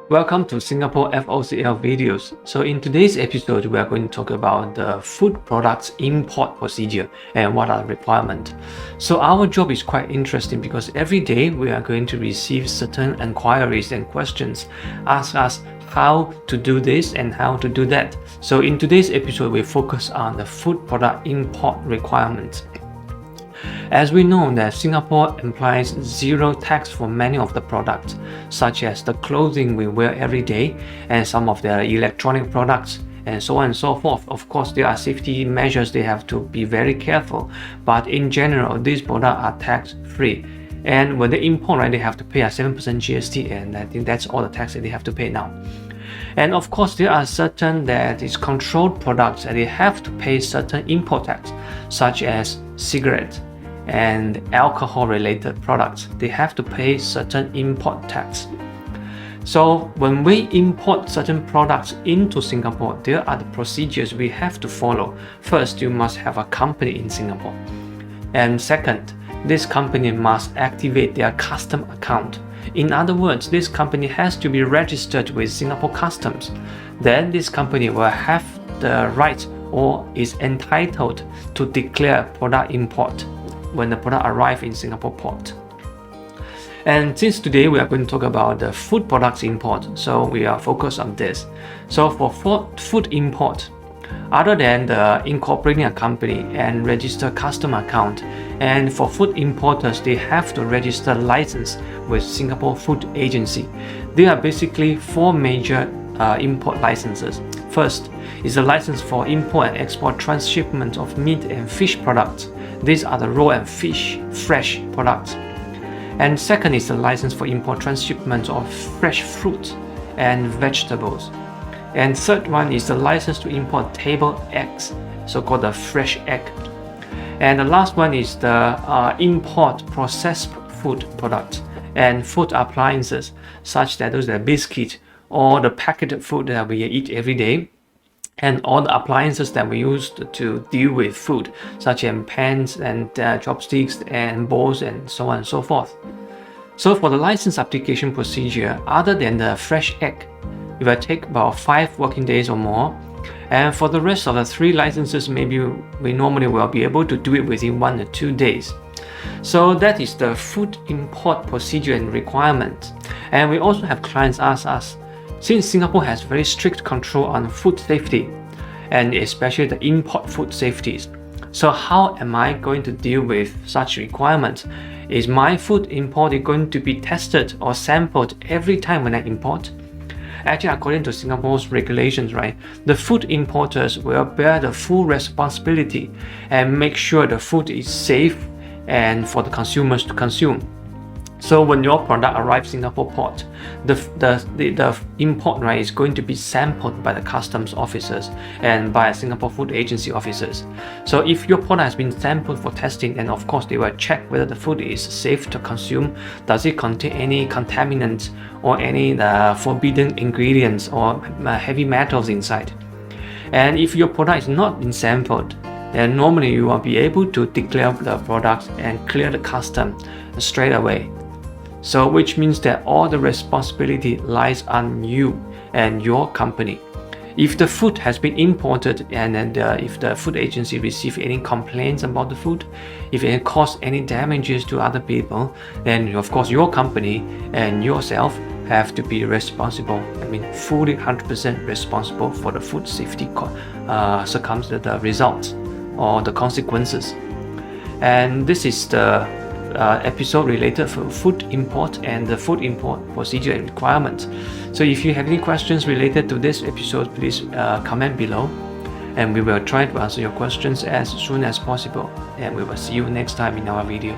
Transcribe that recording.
Welcome to Singapore FOZL videos. So in today's episode, we are going to talk about the food products import procedure and what are the requirements. So our job is quite interesting because every day we are going to receive certain inquiries and questions, ask us how to do this and how to do that. So in today's episode, we focus on the food product import requirements. As we know that Singapore implies zero tax for many of the products, such as the clothing we wear every day and some of the electronic products and so on and so forth. Of course, there are safety measures they have to be very careful, but in general, these products are tax-free. And when they import, right, they have to pay a 7% GST, and I think that's all the tax that they have to pay now. And of course, there are certain that is controlled products that they have to pay certain import tax, such as cigarettes and alcohol related products. They have to pay certain import tax. So when we import certain products into Singapore, there are the procedures we have to follow. First, you must have a company in Singapore. And second, this company must activate their custom account. In other words, this company has to be registered with Singapore Customs. Then this company will have the right or is entitled to declare product import when the product arrives in Singapore port. And since today we are going to talk about the food products import, so we are focused on this. So for food import, other than the incorporating a company and register custom account, and for food importers, they have to register license with Singapore Food Agency. There are basically four major import licenses. First is a license for import and export transshipment of meat and fish products. These are the raw and fresh products. And second is the license for import transshipment of fresh fruit and vegetables. And third one is the license to import table eggs, so-called the fresh egg. And the last one is the import processed food products and food appliances, such that those are biscuit or the packaged food that we eat every day, and all the appliances that we use to deal with food, such as pans and chopsticks and bowls and so on and so forth. So for the license application procedure, other than the fresh egg, it will take about 5 working days or more. And for the rest of the 3 licenses, maybe we normally will be able to do it within 1 or 2 days. So that is the food import procedure and requirement. And we also have clients ask us, since Singapore has very strict control on food safety, and especially the import food safeties, so how am I going to deal with such requirements? Is my food import going to be tested or sampled every time when I import? Actually, according to Singapore's regulations, right, the food importers will bear the full responsibility and make sure the food is safe and for the consumers to consume. So when your product arrives in Singapore port, the import, right, is going to be sampled by the customs officers and by Singapore Food Agency officers. So if your product has been sampled for testing, and of course they will check whether the food is safe to consume. Does it contain any contaminants or any forbidden ingredients or heavy metals inside? And if your product is not been sampled, then normally you will be able to declare the products and clear the custom straight away. So which means that all the responsibility lies on you and your company. If the food has been imported and if the food agency receives any complaints about the food, if it caused any damages to other people, then of course your company and yourself have to be responsible. Fully 100% responsible for the food safety the results or the consequences. And this is the episode related for food import and the food import procedure and requirements. So if you have any questions related to this episode, please comment below, and we will try to answer your questions as soon as possible. And we will see you next time in our video.